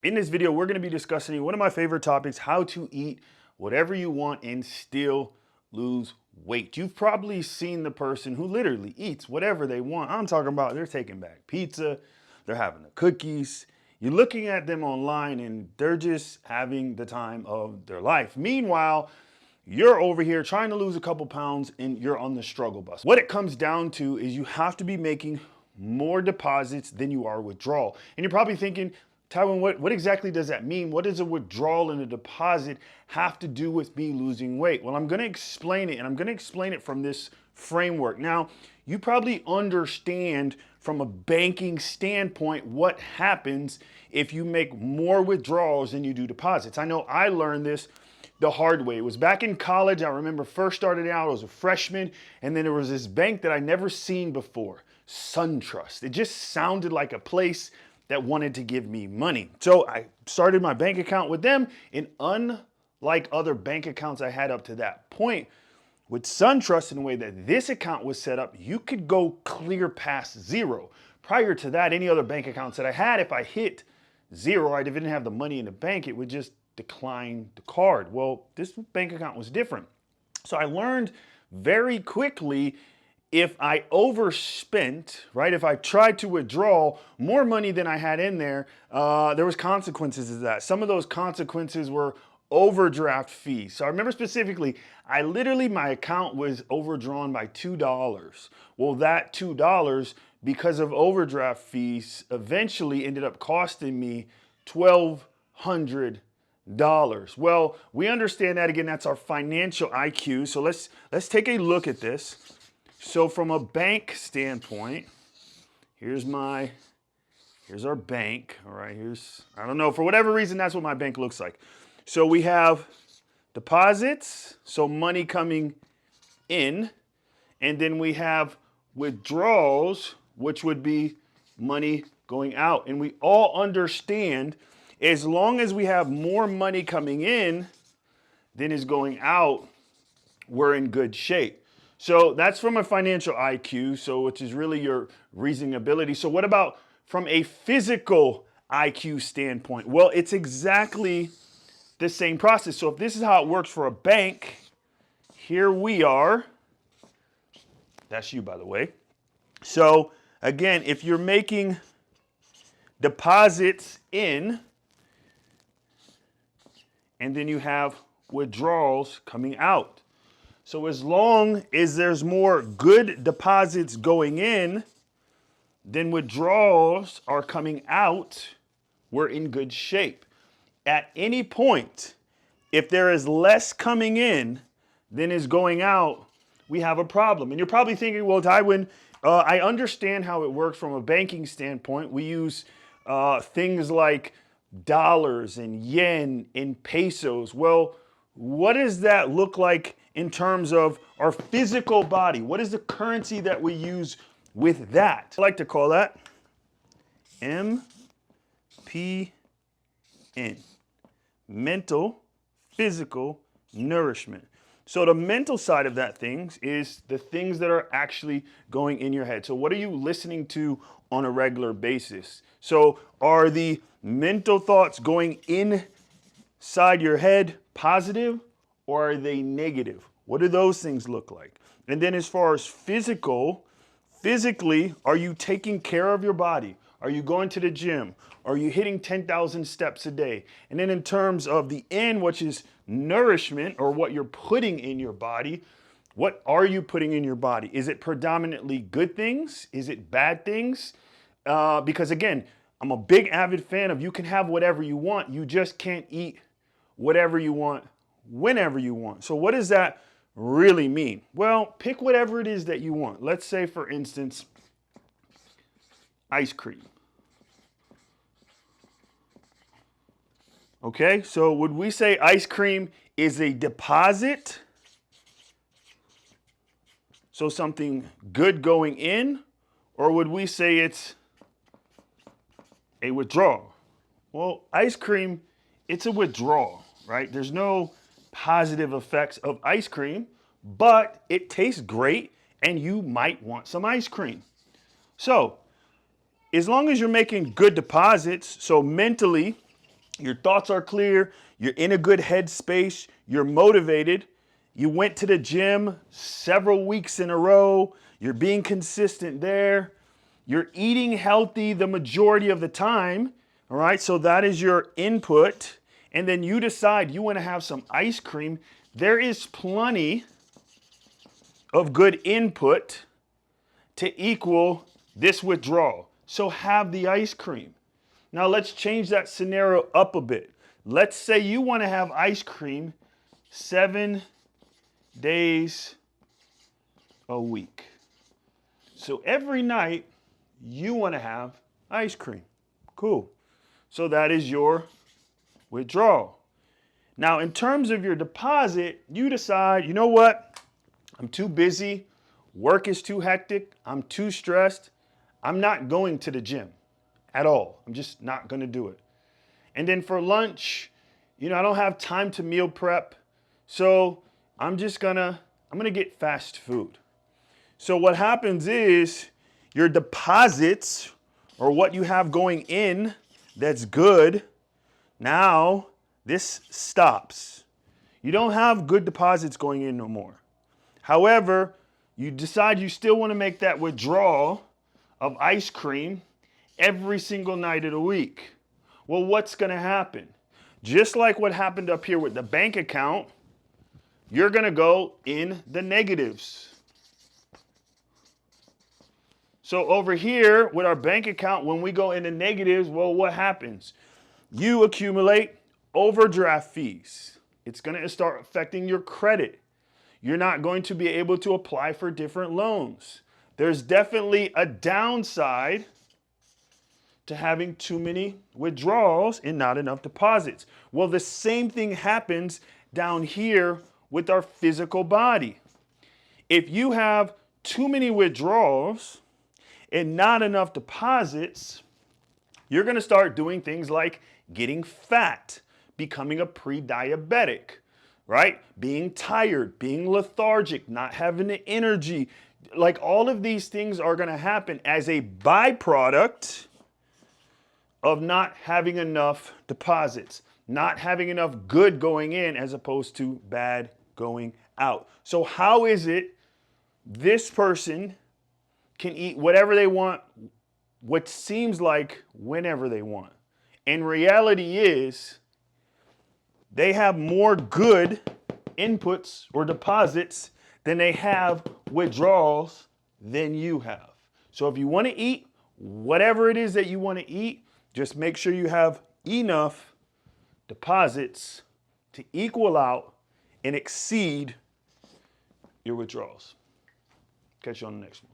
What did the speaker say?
In this video, we're going to be discussing one of my favorite topics, how to eat whatever you want and still lose weight. You've probably seen the person who literally eats whatever they want. I'm talking about they're taking back pizza, they're having the cookies. You're looking at them online and they're just having the time of their life. Meanwhile, you're over here trying to lose a couple pounds and you're on the struggle bus. What it comes down to is you have to be making more deposits than you are withdrawal. And you're probably thinking, Tywin, what exactly does that mean? What does a withdrawal and a deposit have to do with me losing weight? Well, I'm going to explain it, and I'm going to explain it from this framework. Now, you probably understand from a banking standpoint what happens if you make more withdrawals than you do deposits. I know I learned this the hard way. It was back in college. I remember first starting out, I was a freshman, and then there was this bank that I'd never seen before, SunTrust. It just sounded like a place that wanted to give me money. So I started my bank account with them, and unlike other bank accounts I had up to that point, with SunTrust, in the way that this account was set up, you could go clear past zero. Prior to that, any other bank accounts that I had, if I hit zero, I didn't have the money in the bank, it would just decline the card. Well, this bank account was different. So I learned very quickly, if I overspent, right, if I tried to withdraw more money than I had in there, there was consequences to that. Some of those consequences were overdraft fees. So I remember specifically, my account was overdrawn by $2. Well, that $2, because of overdraft fees, eventually ended up costing me $1,200. Well, we understand that, again, that's our financial IQ. So let's take a look at this. So from a bank standpoint, here's our bank. All right, I don't know, for whatever reason, that's what my bank looks like. So we have deposits, so money coming in, and then we have withdrawals, which would be money going out. And we all understand, as long as we have more money coming in than is going out, we're in good shape. So that's from a financial IQ, so which is really your reasoning ability. So what about from a physical IQ standpoint? Well, it's exactly the same process. So if this is how it works for a bank, here we are. That's you, by the way. So again, if you're making deposits in, and then you have withdrawals coming out. So as long as there's more good deposits going in than withdrawals are coming out, we're in good shape. At any point, if there is less coming in than is going out, we have a problem. And you're probably thinking, well, Tywin, I understand how it works from a banking standpoint. We use things like dollars and yen and pesos. Well, what does that look like in terms of our physical body? What is the currency that we use with that? I like to call that MPN, mental, physical nourishment. So the mental side of that things is the things that are actually going in your head. So what are you listening to on a regular basis? So are the mental thoughts going inside your head positive, or are they negative? What do those things look like? And then as far as physically, are you taking care of your body? Are you going to the gym? Are you hitting 10,000 steps a day? And then in terms of the N, which is nourishment, or what you're putting in your body, what are you putting in your body? Is it predominantly good things? Is it bad things? Because again, I'm a big avid fan of you can have whatever you want. You just can't eat whatever you want, whenever you want. So what does that really mean? Well, pick whatever it is that you want. Let's say, for instance, ice cream. Okay, so would we say ice cream is a deposit? So something good going in? Or would we say it's a withdrawal? Well, ice cream, it's a withdrawal, right? There's no positive effects of ice cream, but it tastes great and you might want some ice cream. So as long as you're making good deposits, so mentally Your thoughts are clear. You're in a good headspace. You're motivated. You went to the gym several weeks in a row. You're being consistent there. You're eating healthy the majority of the time. All right, so that is your input. And then you decide you want to have some ice cream. There is plenty of good input to equal this withdrawal. So have the ice cream. Now let's change that scenario up a bit. Let's say you want to have ice cream 7 days a week. So every night you want to have ice cream. Cool. So that is your withdrawal. Now in terms of your deposit, you decide, you know what? I'm too busy. Work is too hectic. I'm too stressed. I'm not going to the gym at all. I'm just not going to do it. And then for lunch, I don't have time to meal prep. So I'm gonna get fast food. So what happens is your deposits, or what you have going in that's good, now this stops. You don't have good deposits going in no more. However, you decide you still want to make that withdrawal of ice cream every single night of the week. Well, what's going to happen? Just like what happened up here with the bank account, you're going to go in the negatives. So over here with our bank account, when we go into negatives, well, what happens? You accumulate overdraft fees. It's going to start affecting your credit. You're not going to be able to apply for different loans. There's definitely a downside to having too many withdrawals and not enough deposits. Well, the same thing happens down here with our physical body. If you have too many withdrawals and not enough deposits, you're going to start doing things like getting fat, becoming a pre-diabetic, right? Being tired, being lethargic, not having the energy. Like all of these things are going to happen as a byproduct of not having enough deposits, not having enough good going in as opposed to bad going out. So how is it this person can eat whatever they want, what seems like whenever they want? And reality is they have more good inputs or deposits than they have withdrawals than you have. So if you want to eat whatever it is that you want to eat, just make sure you have enough deposits to equal out and exceed your withdrawals. Catch you on the next one.